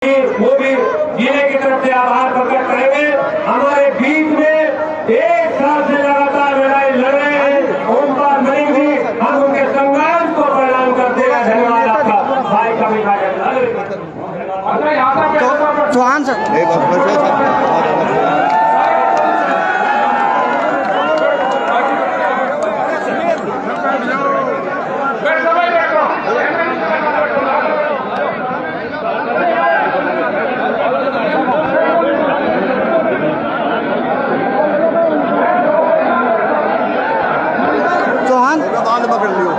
वो भी जिले की तरफ से आभार प्रकट करेंगे। हमारे बीच में एक साल से लगातार लड़ाई लड़ रहे हैं ओमकार मलिक जी, हम उनके संघर्ष को प्रणाम करते हैं। धन्यवाद आपका भाई का चौहान सर पकड़ लियो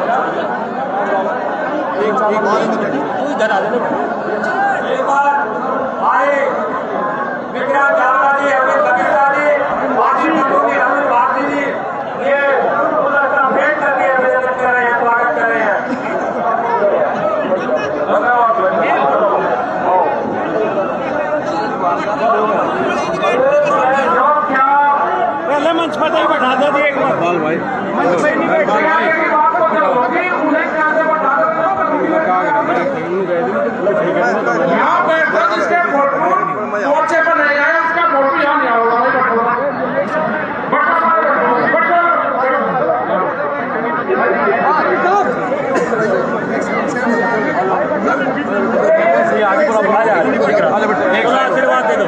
इधर आ एक बार आए विक्रांत झाला जी, अमित लकीरा जी, वासी जी, अमित वासी जी, ये पूरा भेंट करके अभिनंदन कर रहे हैं, स्वागत कर रहे हैं। पहले मंच पर तो बैठा दो एक बार भाई मंच पे नहीं बैठे यहाँ बैठा जिसके मोर्चे पर नहीं आया उसका वोट भी यहाँ नहीं आओगा। आशीर्वाद दे दो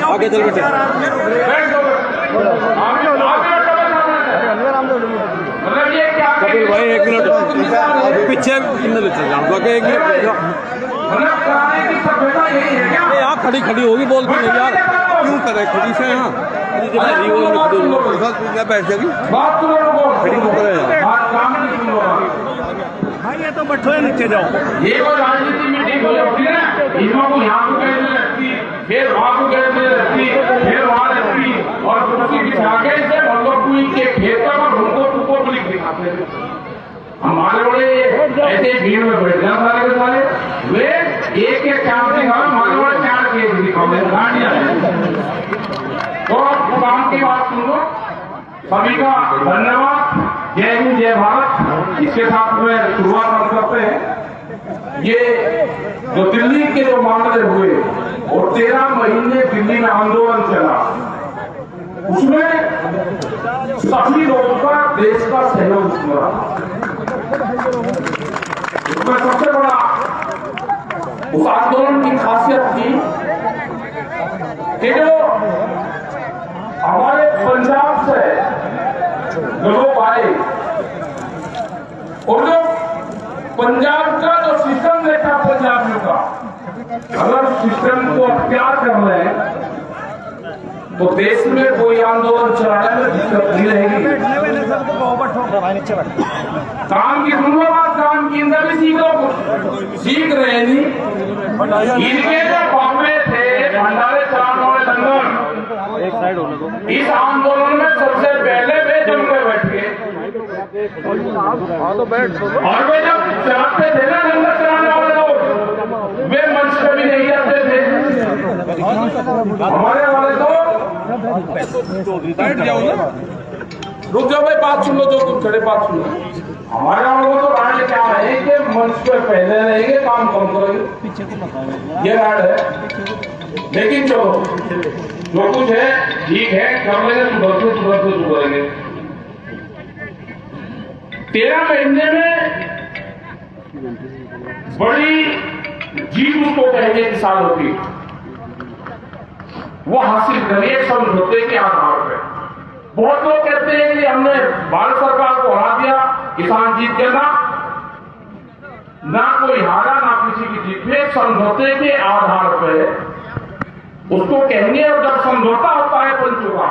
आगे चल बेटे कपिल भाई एक मिनट पीछे एक मिनट यहाँ खड़ी खड़ी होगी बोलती है यार क्यों करे खड़ी से यहाँ बैठ जाएगी खड़ी हो करे भाई ये तो बैठो है नीचे जाओ। ये कोई राजनीति में ठीक हो जाती है ना, इसमें को यहाँ को कहने लगती, फिर वहाँ को कहने लगती, फिर वहाँ लगती और कुर्सी बिछा के से बंदोकुई के खेत पर उनको पब्लिक दिखाते थे। हमारे बड़े ऐसे भीड़ में बैठ जाए सारे के सारे वे एक एक काम से हमारे बड़े चार केस दिखाओगे गाड़ियाँ तो काम की बात सुन लो। सभी का धन्यवाद, जय हिंद जय भारत। इसके साथ में शुरुआत करते हैं। ये जो दिल्ली के जो मामले हुए और 13 महीने दिल्ली में आंदोलन चला, उसमें सभी लोगों का देश का सहयोग मिला। उसमें सबसे बड़ा उस आंदोलन की खासियत थी कि जो हमारे पंजाब से लोग आए और जो पंजाब का जो सिस्टम देखा पंजाबियों का, अगर सिस्टम को अख्तियार कर रहे हैं तो देश में कोई आंदोलन चलाने में दिक्कत नहीं रहेगी। काम की सुनो बात, काम की इंदर भी सीख रहे हैं नहीं। इनके जो बापे थे भंडारे चलाने वाले लंदन, इस आंदोलन में सबसे पहले वे जम के बैठ गए और वे जब चलाते थे ना लंगर चलाने वाले लोग, वे मंच पे भी नहीं आते थे। हमारे वाले तो बैठ जाओ ना, रुक जाओ भाई, बात सुन लो, जो तुम खड़े बात सुन लो। हमारे वालों तो राय क्या है कि मंच पे पहले रहेंगे, काम कम करेंगे, ये राय है। लेकिन चलो जो कुछ है ठीक है, कर लेंगे, सुधरते सुधरेंगे। 13 महीने में बड़ी जीत उसको कहेंगे कि साल होती वो हासिल करिए समझौते के आधार पर। बहुत लोग कहते हैं कि हमने भारत सरकार को हरा दिया, किसान जीत गया। ना कोई हारा ना किसी की जीत हुई, समझौते के आधार पर उसको कहेंगे। और जब समझौता होता है पंचों का,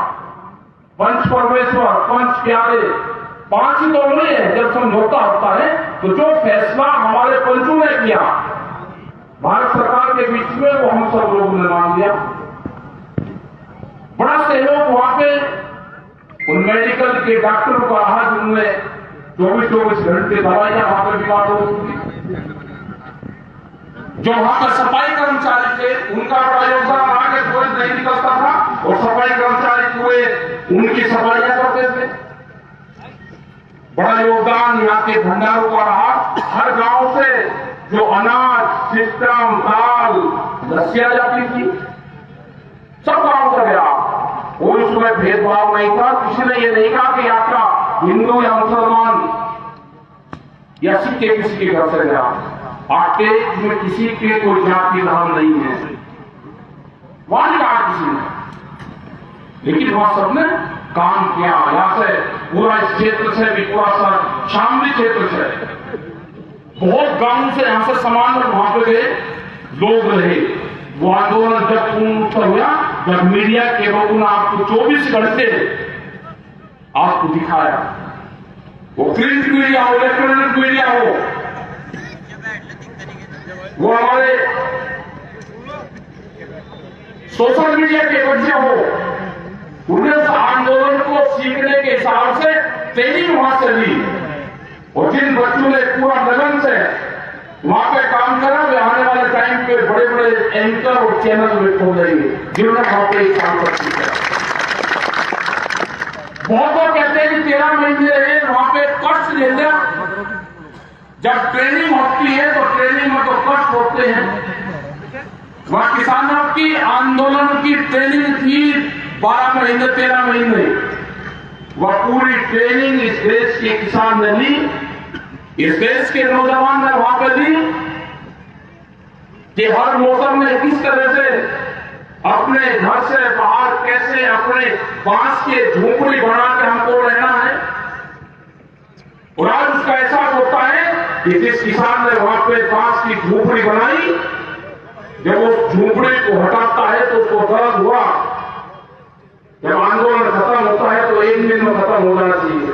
पंच परमेश्वर, पंच प्यारे, 5 ही तो नहीं है। जब समझौता होता है तो जो फैसला हमारे पंचों ने किया भारत सरकार के बीच में, वो हम सब लोगों ने मान लिया। बड़ा सहयोग वहां पे उन मेडिकल के डॉक्टरों का रहा जिनने 24 घंटे दवाइयां वहां पर बीमार हो चुकी। जो वहां पर सफाई कर्मचारी थे उनका बड़ा योगदान रहा कि कोई नहीं निकलता था और सफाई कर्मचारी पूरे उनकी सफाइयां करते थे। बड़ा योगदान यहाँ के भंडारों का रहा। हर गांव से जो अनाज, सिस्टम, दाल, लस्सियां जाती थी, सब गांव से गया। कोई उसमें भेदभाव नहीं था। किसी ने ये नहीं कहा कि आपका हिंदू या मुसलमान या सिख के किसी के घर से गया। आपके में किसी के कोई जाति धर्म नहीं है, वहां नहीं कहा किसी ने, लेकिन वहां सबने काम किया। यहां से पूरा इस क्षेत्र से भी, पूरा शामली क्षेत्र से बहुत गांव से यहां से सामान वहां पे गए लोग रहे। वो आंदोलन जब पूर्ण हुआ, जब मीडिया के लोगों ने आपको 24 घंटे आपको दिखाया, वो प्रिंट मीडिया हो, इलेक्ट्रॉनिक मीडिया हो, वो हमारे सोशल मीडिया के बच्चे हो, उन्हें उस आंदोलन को सीखने के हिसाब से ट्रेनिंग वहां से ली। और जिन बच्चों ने पूरा लगन से वहां पे काम करा, वे आने वाले टाइम पे बड़े बड़े एंकर और चैनल में खोलेंगे, जिन्होंने वहां पे काम कर किया। बहुत लोग कहते हैं कि 13 महीने रहे वहां पे, कष्ट ले लिया। जब ट्रेनिंग होती है तो ट्रेनिंग में तो कष्ट होते हैं। वहां किसानों की आंदोलन की ट्रेनिंग थी 12 महीने, 13 महीने। वह पूरी ट्रेनिंग इस देश के किसान ने ली, इस देश के नौजवान ने वहां पर दी कि हर मौसम में किस तरह से अपने घर से बाहर कैसे अपने बांस के झोपड़ी बना के हमको रहना है। और आज उसका एहसास होता है कि जिस किसान ने वहां पे बांस की झोपड़ी बनाई, जब उस झोपड़ी को हटाता है तो उसको दर्द हुआ। जब आंदोलन खत्म होता है तो 1 दिन में खत्म हो जाना चाहिए।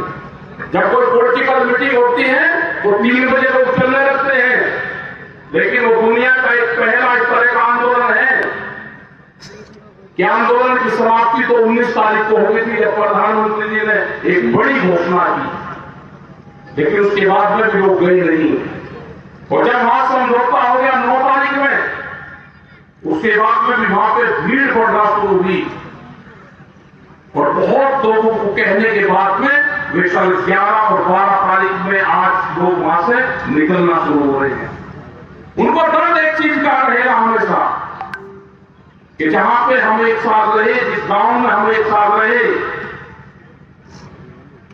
जब कोई पॉलिटिकल मीटिंग होती है तो 3 बजे लोग चलने लगते हैं, लेकिन वो दुनिया का एक पहला इस तरह का आंदोलन है कि आंदोलन की समाप्ति तो 19 तारीख को होगी थी, जब प्रधानमंत्री जी ने एक बड़ी घोषणा की, लेकिन उसके बाद में भी लोग गए नहीं। और जब वहां समझौता हो गया 9 तारीख में, उसके बाद में भी वहां पे भीड़ बढ़ना शुरू हुई। और बहुत लोगों को कहने के बाद में वे कल 11 और 12 तारीख में आज लोग वहां से निकलना शुरू हो रहे हैं। उनको दर्द एक चीज का रहेगा हमेशा कि जहां पे हम एक साथ रहे, जिस गांव में हम एक साथ रहे,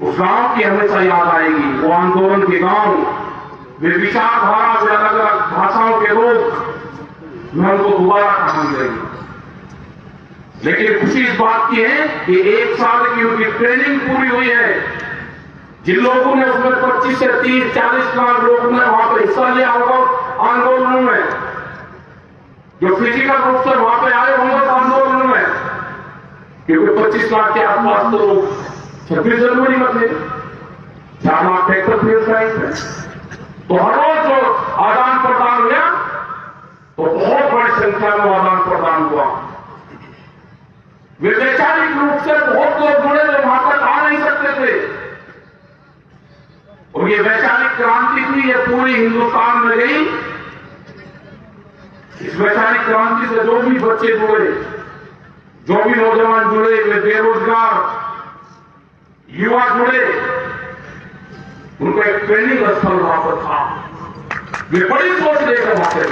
उस गांव की हमेशा याद आएगी। वो आंदोलन के गांव, वे विचारधारा से अलग अलग भाषाओं के लोग, मैं उनको दोबारा कहा मिलेंगे। लेकिन खुशी इस बात की है कि 1 साल की उनकी ट्रेनिंग पूरी हुई है। जिन लोगों ने उसमें 25 से 30-40 लाख लोगों ने वहां पर हिस्सा लिया होगा आंदोलनों में, जो फिजिकल रूप से वहां पे आए होंगे आंदोलन में, क्योंकि 25 लाख के आसपास तो 26 जनवरी में थे, 4 लाख ट्रैक्टर फील्ड साइज में। तो हर रोज जो आदान प्रदान हुआ तो बहुत बड़ी संख्या में आदान प्रदान हुआ। वे वैचारिक रूप से बहुत लोग जुड़े जो वहां तक आ नहीं सकते थे। और ये वैचारिक क्रांति थी, ये पूरी हिंदुस्तान में गई। इस वैचारिक क्रांति से जो भी बच्चे जुड़े, जो भी नौजवान जुड़े, वे बेरोजगार युवा जुड़े, उनको एक ट्रेनिंग स्थल वहां पर था। वे बड़ी सोच लेकर वहां पे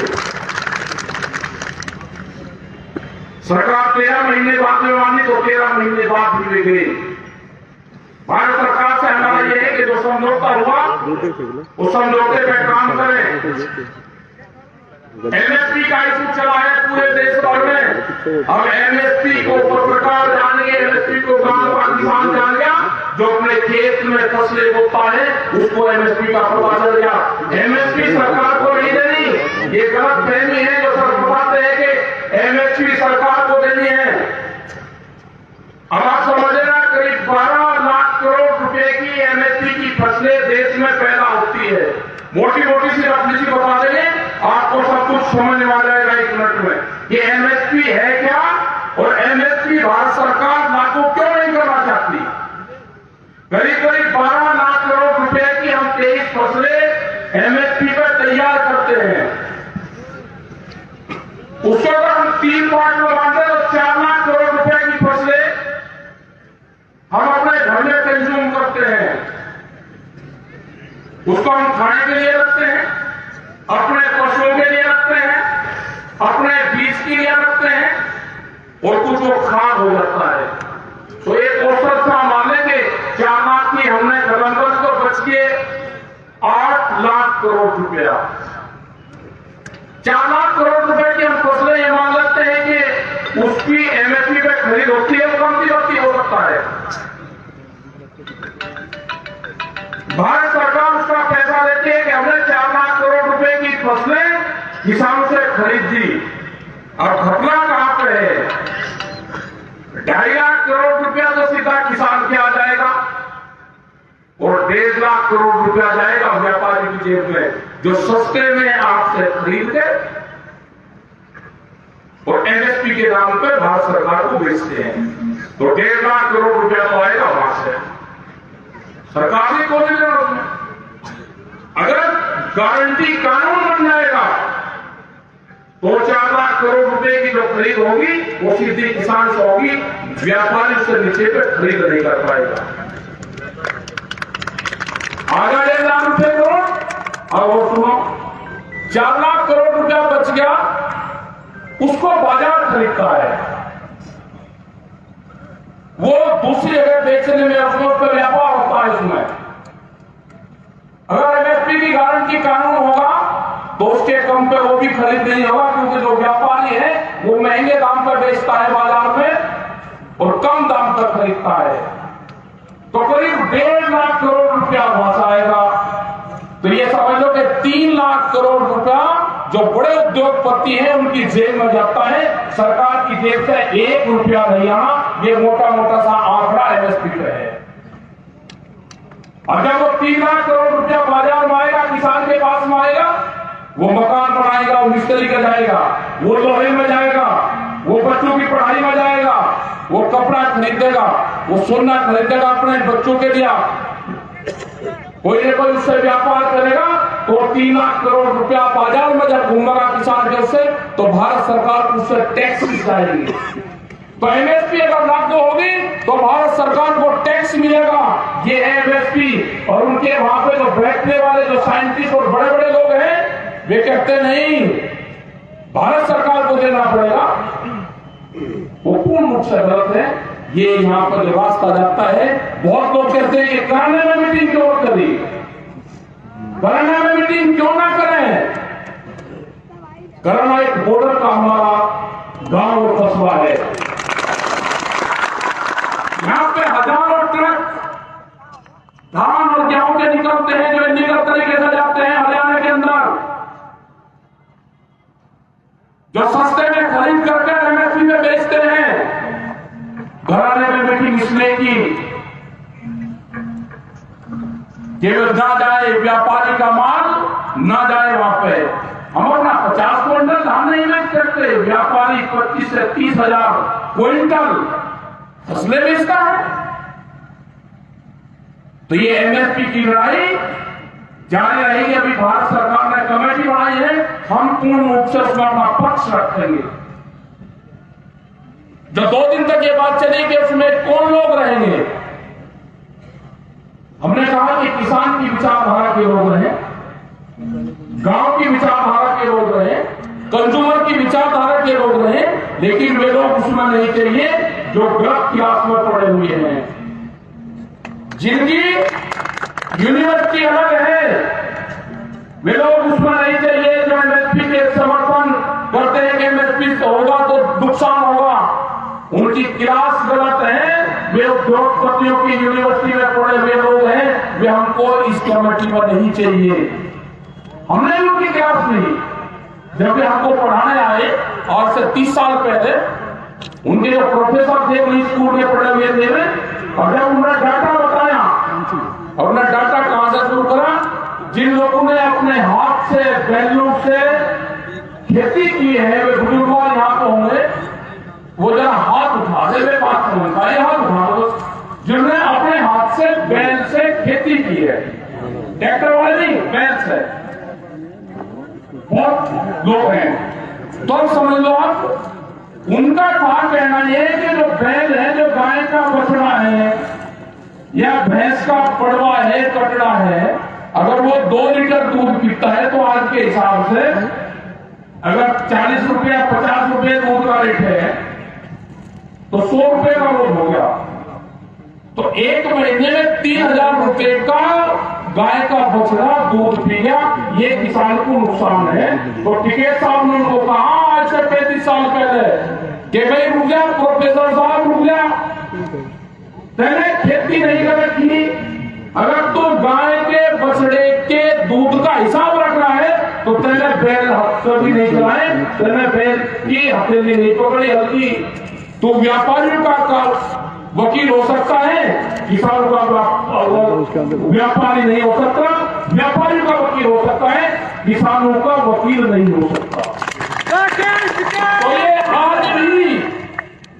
सरकार 13 महीने बाद में मानी तो 13 महीने बाद भी वे गए। भारत सरकार से हमारा यह है कि जो समझौता हुआ उस समझौते पे काम करें। एमएसपी का इशू चला है पूरे देश भर में। अब एमएसपी को पत्रकार जान गए, एमएसपी को गांव का किसान जान गया, जो अपने खेत में फसलें बोता है उसको एमएसपी का पता चल गया। एमएसपी सरकार को नहीं देनी, ये गलत फहमी है जो सर बताते हैं कि एमएसपी सरकार को देनी है। अब आप समझना, करीब 12 लाख करोड़ रुपए की एमएसपी की फसलें देश में पैदा होती है। मोटी मोटी सी रफली सी बता देंगे, आपको सब कुछ समझ में आ जाएगा 1 मिनट में। ये एमएसपी है क्या और एमएसपी भारत सरकार लागू क्यों नहीं करना चाहती। करीब करीब 12 लाख करोड़ रुपए की हम 23 फसलें एमएसपी पर तैयार करते हैं। उसको अगर हम 3 पार्ट में बांटे तो 4 लाख करोड़ रुपए की फसलें हम अपने घर में कंज्यूम करते हैं। उसको हम खाने के लिए रखते हैं, अपने पशुओं के लिए रखते हैं, अपने बीज के लिए रखते हैं, और कुछ वो खाद हो जाता है। तो एक औसत सा मान लेंगे 4 लाख की हमने खबरदार को बच के 8 लाख करोड़ रुपया, 4 लाख करोड़ रुपए की हम फसलें ये मान लेते हैं कि उसकी एमएसपी पे खरीद होती है, वो कम की हो सकता है। भारत सरकार उसका पैसा देती है कि हमने 4 लाख करोड़ रुपए की फसलें किसानों से खरीद दी। अब घटना कहां पे है? 2.5 लाख करोड़ रुपया तो सीधा किसान के आ जाएगा और 1.5 लाख करोड़ रुपया जाएगा व्यापारी की जेब में, जो सस्ते में आपसे खरीद के और एमएसपी के दाम पे भारत सरकार को बेचते हैं। तो 1.5 लाख करोड़ रुपया तो आएगा वहां से, सरकार ने को नहीं लेना उसमें। अगर गारंटी कानून बन जाएगा तो 4 लाख करोड़ रुपए की जो खरीद होगी वो सीधी किसान से होगी, व्यापारी उससे नीचे पे खरीद नहीं कर पाएगा। आगे 1.5 लाख रुपए करोड़, और वो सुनो 4 लाख करोड़ रुपया बच गया, उसको बाजार खरीदता है, वो दूसरी जगह बेचने में उसको पर व्यापार होता है। इसमें अगर एमएसपी की गारंटी कानून होगा तो उसके कम पे वो भी खरीद नहीं होगा, क्योंकि जो व्यापारी है वो महंगे दाम पर बेचता है बाजार में और कम दाम पर खरीदता है। तो करीब 1.5 लाख करोड़ रुपया वहां आएगा। तो ये समझ लो कि 3 लाख करोड़ रुपया जो बड़े उद्योगपति हैं उनकी जेब में जाता है, सरकार की जेब से 1 रुपया नहीं आना। ये मोटा मोटा सा आंकड़ा एमएसपी पे है। और जब वो 3 लाख करोड़ रुपया बाजार में आएगा, किसान के पास में आएगा, वो मकान बनाएगा, वो मिस्त्री का जाएगा, वो लोहे में जाएगा, वो बच्चों की पढ़ाई में जाएगा, वो कपड़ा खरीदेगा, वो सोना खरीदेगा अपने बच्चों के लिए, कोई न कोई उससे व्यापार करेगा। तो 3 लाख करोड़ रुपया बाजार में जब घूमेगा किसान के उससे, तो भारत सरकार उससे टैक्स जाएगी। तो एमएसपी अगर लागू होगी तो भारत सरकार को टैक्स मिलेगा। ये है एमएसपी। और उनके वहां पे जो बैठने वाले जो साइंटिस्ट और बड़े बड़े लोग हैं, वे कहते नहीं भारत सरकार को देना पड़ेगा। वो पूर्ण रूप से गलत है। ये यहां पर रास्ता जाता है। बहुत लोग कहते हैं कि कराने में मीटिंग क्यों करी, कराने में मीटिंग क्यों ना करें। कराना एक बॉर्डर का हमारा गांव और कस्बा है। यहां पे हजारों ट्रक धान और गेहूं के निकलते हैं, जो इलीगल तरीके से जाते हैं हरियाणा के अंदर, जो सस्ते में खरीद करके एमएसपी में बेचते हैं। घराने में मीटिंग इसलिए की कि ना जाए व्यापारी का माल, ना जाए वहां पे। हम अपना 50 क्विंटल धान नहीं बेच सकते, व्यापारी 25 से 30 हजार क्विंटल फसलें बेचता है। तो ये एमएसपी की लड़ाई जारी रहेगी। अभी भारत सरकार ने कमेटी बनाई है, हम पूर्ण रूप से उसमें अपना पक्ष रखेंगे। जो 2 दिन तक ये बात चलेगी उसमें कौन लोग रहेंगे। हमने कहा कि किसान की विचारधारा के लोग रहे, गांव की विचारधारा के लोग रहे, कंज्यूमर की विचारधारा के लोग रहे, लेकिन वे लोग उसमें नहीं चाहिए जो गलत क्लास में पड़े हुए हैं, जिनकी यूनिवर्सिटी अलग है। वे लोग उसमें नहीं चाहिए जो एमएसपी के समर्थन करते हैं कि एमएसपी होगा तो नुकसान होगा। उनकी क्लास गलत है। वे उद्योगपतियों की यूनिवर्सिटी में पढ़े हुए लोग हैं, वे हमको इस कमेटी में नहीं चाहिए। हमने भी उनकी क्लास नहीं। जब वे हमको पढ़ाने आए आज से 30 साल पहले, उनके जो प्रोफेसर थे वही स्कूल में पढ़े हुए थे, और जब उन्होंने डाटा बताया, और उन्होंने डाटा कहां से शुरू करा, जिन लोगों ने अपने हाथ से बैलों से खेती की है, वे बुजुर्ग यहां पर होंगे, वो जरा हाथ उठा दे, वे बात समझ पाए, हाथ उठा दो जिन्होंने अपने हाथ से बैल से खेती की है, ट्रैक्टर वाले नहीं, बैल से। बहुत लोग हैं। तो समझ लो आप, उनका था कहना यह कि जो बैल है, जो गाय का बछड़ा है या भैंस का पड़वा है, कटड़ा है, अगर वो 2 लीटर दूध पीता है तो आज के हिसाब से अगर 40 रुपया 50 रुपये दूध का रेट है तो 100 रुपये का रोज हो गया। तो एक महीने में 3000 रुपये का गाय का बछड़ा दूध पी गया, ये किसान को नुकसान है। तो टिकैत साहब ने उनको कहा आज से 35 साल पहले कि भाई रुक जा प्रोफेसर साहब, रुक जा, तेने खेती नहीं कर रखी, अगर तो गाय के बछड़े के दूध का हिसाब रख रहा है तो तेने बैल कभी नहीं चलाए, तेने बैल की हथेली नहीं पकड़ी हल्की। तो व्यापारियों का वकील हो सकता है, किसानों का व्यापारी नहीं हो सकता, व्यापारियों का वकील हो सकता है, किसानों का वकील नहीं हो सकता। तो ये आज भी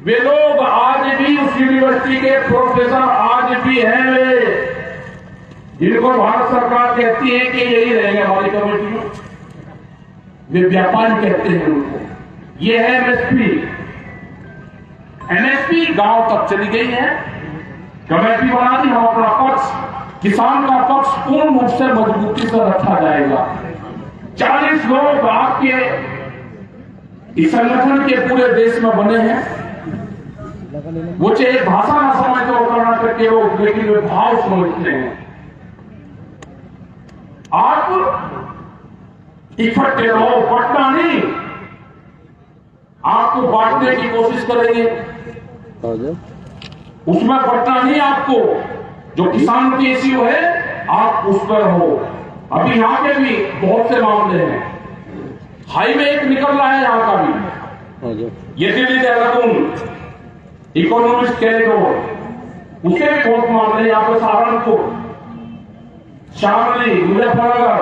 वे लोग आज भी उस यूनिवर्सिटी के प्रोफेसर आज भी हैं वे, जिनको भारत सरकार कहती है कि यही रहेंगे हमारी कमेटी में, वे व्यापारी कहते हैं उनको। ये है एमएसपी। एमएसपी गांव तक चली गई है, कमेटी बना दी, हम अपना पक्ष, किसान का पक्ष पूर्ण रूप से मजबूती से रखा जाएगा। 40 लोग आपके इस संगठन के पूरे देश में बने हैं, वो चाहे भाषा ना समझते हो कर्नाटक के लोग, लेकिन वे भाव समझते हैं। आप इकट्ठे रहो, बटना नहीं, आपको बांटने की कोशिश करेंगे, उसमें बटना नहीं, आपको जो किसान की इश्यू है आप उस पर हो। अभी यहां के भी बहुत से मामले हैं, हाईवे एक निकल रहा है यहां का भी, ये दिल्ली देहरादून इकोनॉमिक कॉरिडोर, उसके भी बहुत मामले हैं। यहाँ पे सहारनपुर, शामली, मुजफ्फरनगर,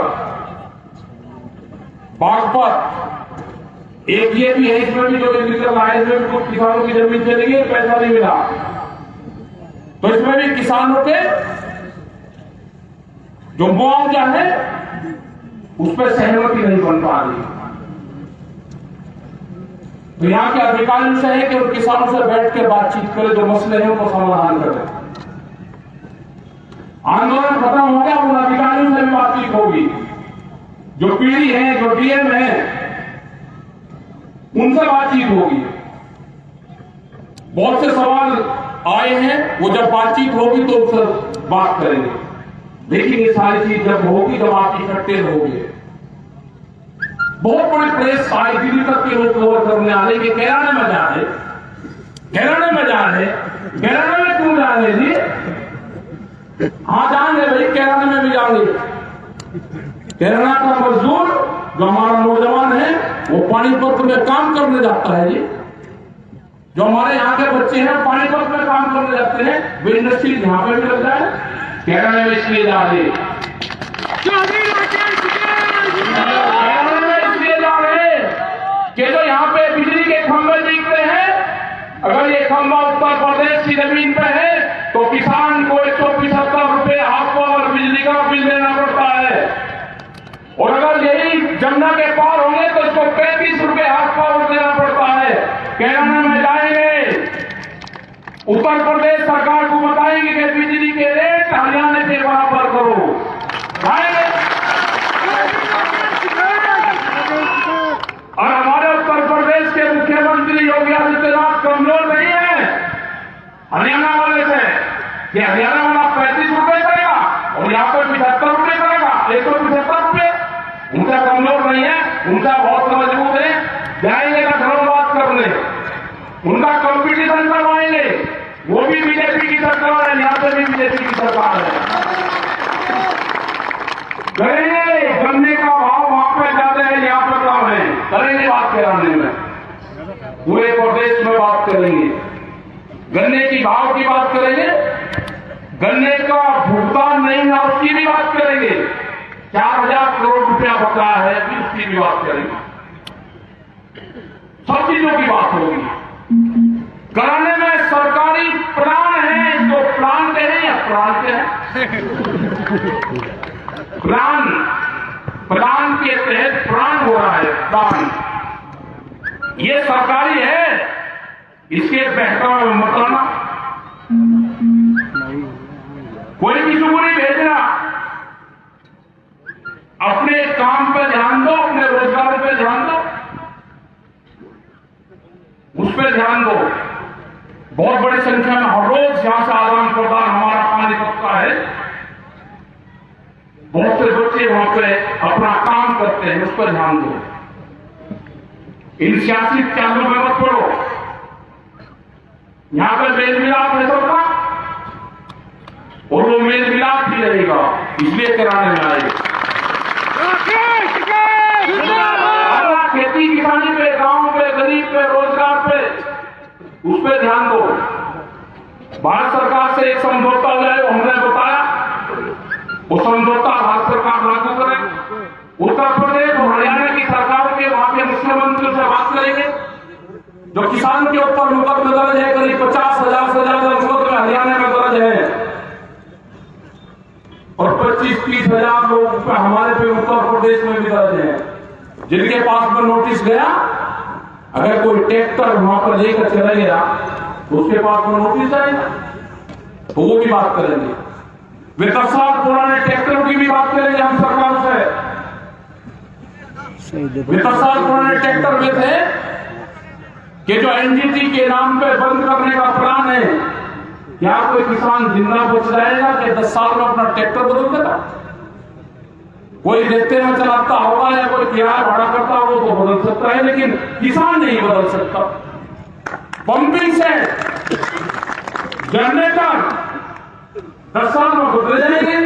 बागपत, एक ये भी है, इसमें भी जो निकल रहा है, इसमें भी कुछ किसानों की जमीन चली गई, पैसा नहीं मिला, तो इसमें भी किसानों के जो मुआवजा है उस पर सहमति नहीं बन पा रही। तो यहाँ के अधिकारियों से है कि उन किसानों से बैठ के बातचीत करें, जो मसले हैं उनको समाधान करें। आंदोलन खत्म हो गया, उन अधिकारियों से भी बातचीत होगी, जो पीडी है, जो डीएम है, उनसे बातचीत होगी। बहुत से सवाल आए हैं, वो जब बातचीत होगी तो उससे बात करेंगे। देखेंगे सारी चीज जब होगी, जब आप इकट्ठे रहोगे। बहुत बड़ी प्रेस आई दिल्ली तक के लोग कवर करने आ रहे कि कैराने में जा रहे, कैराने में जा रहे, कैराने में क्यों जा रहे जी? हाँ जाएंगे भाई, कैराने में भी जाएंगे। कैराना का मजदूर जो हमारा नौजवान है वो पानीपत में काम करने जाता है जी, जो हमारे यहाँ के बच्चे हैं पानीपत में काम करने जाते हैं, वे इंडस्ट्री यहाँ पे भी लग जाए, कैराने में इसलिए जा रहे, कि जो यहाँ पे बिजली के खंभे दिखते हैं, अगर ये खंभा उत्तर प्रदेश की जमीन पे है तो किसान को 175 रुपए हाफ पावर बिजली का बिल देना पड़ता है, और अगर यही जमुना के पार होंगे तो इसको 35 रुपए हाफ पावर देना पड़ता है। कैराना में जाएंगे, उत्तर प्रदेश सरकार को बताएंगे कि बिजली के रेट हरियाणा के बराबर करो, और हमारे उत्तर प्रदेश के मुख्यमंत्री योगी आदित्यनाथ कमजोर नहीं है हरियाणा वाले से, कि हरियाणा वाला 35 रुपए करेगा और यहाँ पर 75 रुपए करेगा, 175 रुपए, उनका कमजोर नहीं है, उनका बहुत मजबूत है। जाएंगे लखनऊ बात करने, उनका कंपटीशन करवाएंगे, वो भी बीजेपी की सरकार है, यहाँ पे भी बीजेपी की सरकार है। करेंगे, गन्ने का भाव वहां पे ज्यादा है, यहाँ पर कम है, करेंगे बात कराने में, पूरे प्रदेश में बात करेंगे, गन्ने की भाव की बात करेंगे, गन्ने का भुगतान नहीं है उसकी भी बात करेंगे, 4000 करोड़ रुपया बकाया है भी उसकी भी बात करेंगे, सब चीजों की बात होगी। कराने में सरकारी प्लान है, इसको प्लान कहें या प्लान कहें, प्लान के तहत प्लान हो रहा है, प्लान ये सरकारी है, इसके बहकावे में मत आना, कोई भी सुगुनी भेजना, अपने काम पे ध्यान दो, अपने रोजगार पे ध्यान दो, उस पर ध्यान दो। बहुत बड़ी संख्या में हर रोज यहां से आदान प्रदान हमारा पानीपत का है। बहुत से बच्चे वहां पे अपना काम करते हैं, उस पर ध्यान दो। इन सियासी चालों में मत पड़ो। यहां पर मेल मिलाप है सबका, और वो मेल मिलाप भी रहेगा, इसलिए कराने में आएगा। खेती किसानी पे, गांव पे, गरीब पे, रोजगार पे, उस पे ध्यान दो। भारत सरकार से एक समझौता हुआ है, हमने बताया, वो समझौता भारत सरकार लागू करे। उत्तर प्रदेश और हरियाणा की सरकार के वहां के मुख्यमंत्री से बात करेंगे। जो किसान के ऊपर मुकदमे दर्ज है, करीब 50,000 से ज्यादा मुकदमे हरियाणा में दर्ज है, और 25-30 हजार लोग पे हमारे पे उत्तर प्रदेश में भी दर्ज है, जिनके पास में नोटिस गया। अगर कोई ट्रैक्टर वहां पर लेकर चला गया तो उसके पास में नोटिस आएगा, तो वो भी बात करेंगे। वे 10 साल पुराने ट्रैक्टरों की भी बात करेंगे हम सरकार से। वे 10 साल पुराने ट्रैक्टर में थे कि जो एनजीटी के नाम पे बंद करने का प्लान है, क्या कोई किसान जिंदा बच जाएगा कि 10 साल में अपना ट्रैक्टर बदल देगा? कोई रेते में चलाता होगा या कोई किराया भाड़ा करता होगा तो बदल सकता है, लेकिन किसान नहीं बदल सकता। पंपिंग सेट, जनरेटर 10 साल में बदले जाएंगे।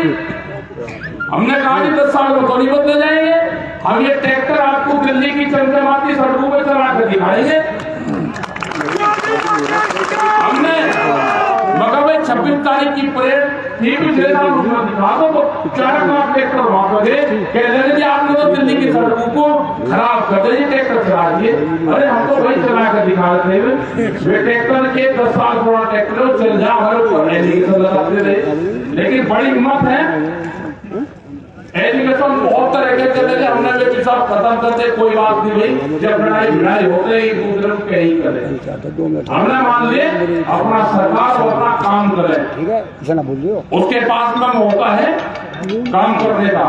हमने कहा कि 10 साल में तो नहीं बदले जाएंगे। हम ये ट्रैक्टर आपको दिल्ली की चमचमाती सड़कों पर चला कर दिखाएंगे। हमने मगर भाई 26 तारीख की परेड थी, पिछले साल उसमें दिखा दो तो 4 लाख ट्रैक्टर वहां पर कह रहे थे आपने तो दिल्ली की सड़कों को खराब कर दिया, ट्रैक्टर चला दिए। अरे हम तो वही चला कर दिखा रहे थे। वे ट्रैक्टर के 10 साल पुराना ट्रैक्टर चल जा एजुकेशन लगाते रहे, लेकिन बड़ी हिम्मत है। एजुकेशन बहुत तरह के चले थे, हमने भी सब खत्म करते, कोई बात नहीं भाई, जब लड़ाई भिड़ाई होते एक दूसरे को कहीं करे। हमने मान लिए अपना सरकार अपना काम करे, उसके पास में मौका है काम करने का।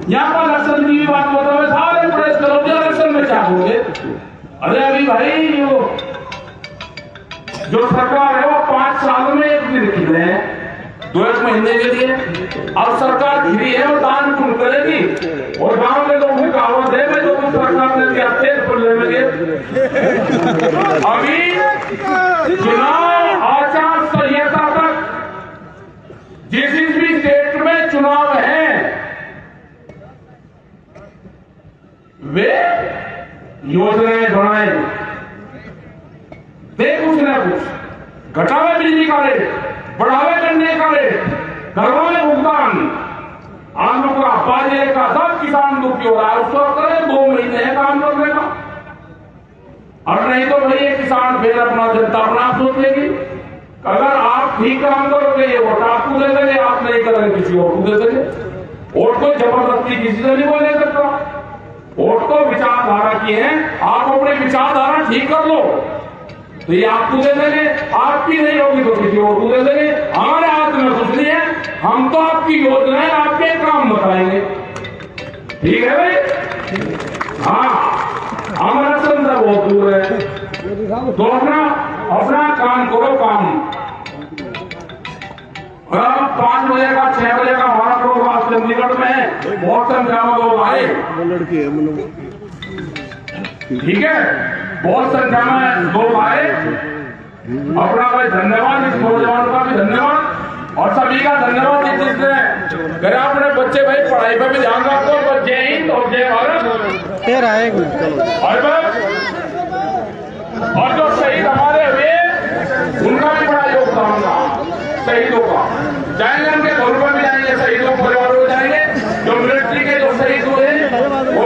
यहाँ पर इलेक्शन की भी बात होता है, सारे प्रेस करो इलेक्शन में क्या होंगे। अरे अभी भाई जो सरकार है वो 5 साल में एक दिन खिले हैं, 2-1 महीने के लिए। अब सरकार खिली है और दान पुण्य करेगी, और गांव में लोगों की कहावत है जो कुछ सरकार ने दिया तेज खुलने लगे। अभी चुनाव आचार संहिता तक जिस भी स्टेट में चुनाव है वे योजनाएं बनाए, दे कुछ ना कुछ, घटावे बिजली का रेट, बढ़ावे करने का रेट, करवाए भुगतान, आलू का, बाजरे का, सब किसान दुखी हो रहा है। उसको करें 2 महीने काम करने का, और नहीं तो भाई ये किसान फिर अपना जनता अपना सोच लेगी। अगर आप ठीक काम करोगे ये वोट आपको दे देंगे, आप नहीं करेंगे किसी और को दे देंगे। वोट को जबरदस्ती किसी से नहीं बोल सकता। वोट तो विचारधारा की है, आप अपनी विचारधारा ठीक कर लो तो ये आपको दे देंगे, आपकी नहीं होगी तो किसी और को दे देंगे। हमारे हाथ में कुछ नहीं है, हम तो आपकी योजनाएं आपके काम बताएंगे, ठीक है भाई। हाँ, हमारा संदर्भ बहुत दूर है, तो अपना काम करो काम। 5 बजे का 6 बजे का हमारा प्रोग्राम चंडीगढ़ में है, बहुत संख्या में लोग आए, ठीक है, बहुत संख्या में लोग आए। अपना भाई धन्यवाद, इस नौजवान का भी धन्यवाद, और सभी का धन्यवाद जिसने मेरे अपने बच्चे भाई पढ़ाई पर भी ध्यान रखो। जय हिंद और जय भारत। और जो